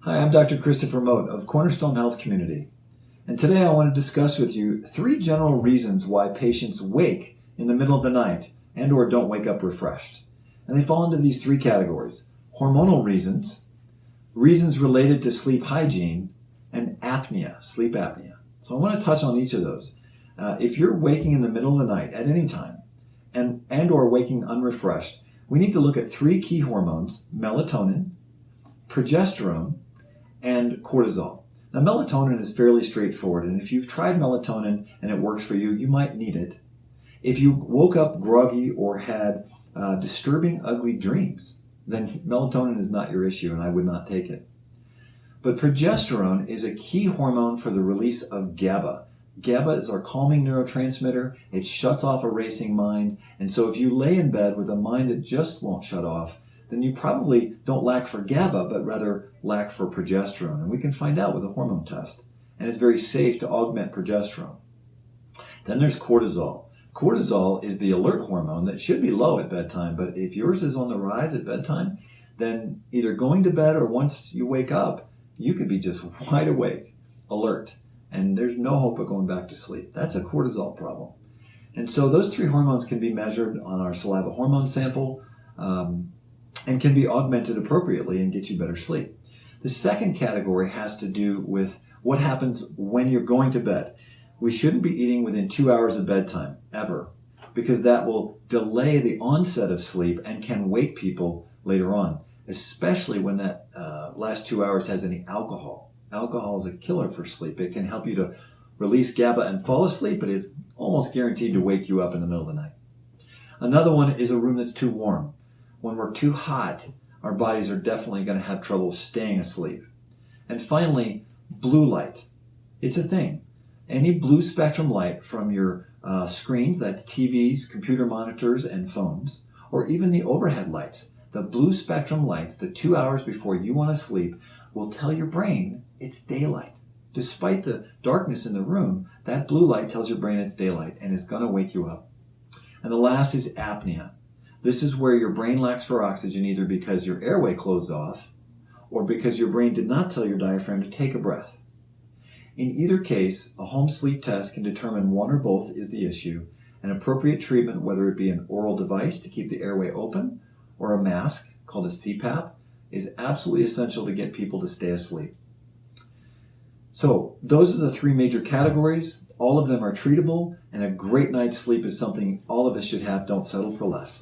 Hi, I'm Dr. Christopher Mote of Cornerstone Health Community. And today I want to discuss with you 3 general reasons why patients wake in the middle of the night and or don't wake up refreshed. And they fall into these 3 categories: hormonal reasons, reasons related to sleep hygiene, and apnea, sleep apnea. So I want to touch on each of those. If you're waking in the middle of the night at any time and or waking unrefreshed, we need to look at 3 key hormones: melatonin, progesterone, and cortisol. Now, melatonin is fairly straightforward, and if you've tried melatonin and it works for you, you might need it. If you woke up groggy or had disturbing, ugly dreams, then melatonin is not your issue, and I would not take it. But progesterone is a key hormone for the release of GABA. GABA is our calming neurotransmitter. It shuts off a racing mind, and so if you lay in bed with a mind that just won't shut off, then you probably don't lack for GABA, but rather lack for progesterone. And we can find out with a hormone test. And it's very safe to augment progesterone. Then there's cortisol. Cortisol is the alert hormone that should be low at bedtime, but if yours is on the rise at bedtime, then either going to bed or once you wake up, you could be just wide awake, alert, and there's no hope of going back to sleep. That's a cortisol problem. And so those 3 hormones can be measured on our saliva hormone sample, and can be augmented appropriately and get you better sleep. The second category has to do with what happens when you're going to bed. We shouldn't be eating within 2 hours of bedtime, ever, because that will delay the onset of sleep and can wake people later on, especially when that last 2 hours has any alcohol. Alcohol is a killer for sleep. It can help you to release GABA and fall asleep, but it's almost guaranteed to wake you up in the middle of the night. Another one is a room that's too warm. When we're too hot, our bodies are definitely going to have trouble staying asleep. And finally, blue light. It's a thing. Any blue spectrum light from your screens, that's TVs, computer monitors, and phones, or even the overhead lights, the blue spectrum lights, the 2 hours before you want to sleep, will tell your brain it's daylight. Despite the darkness in the room, that blue light tells your brain it's daylight and is going to wake you up. And the last is apnea. This is where your brain lacks for oxygen either because your airway closed off or because your brain did not tell your diaphragm to take a breath. In either case, a home sleep test can determine one or both is the issue, and appropriate treatment, whether it be an oral device to keep the airway open or a mask called a CPAP, is absolutely essential to get people to stay asleep. So those are the 3 major categories. All of them are treatable, and a great night's sleep is something all of us should have. Don't settle for less.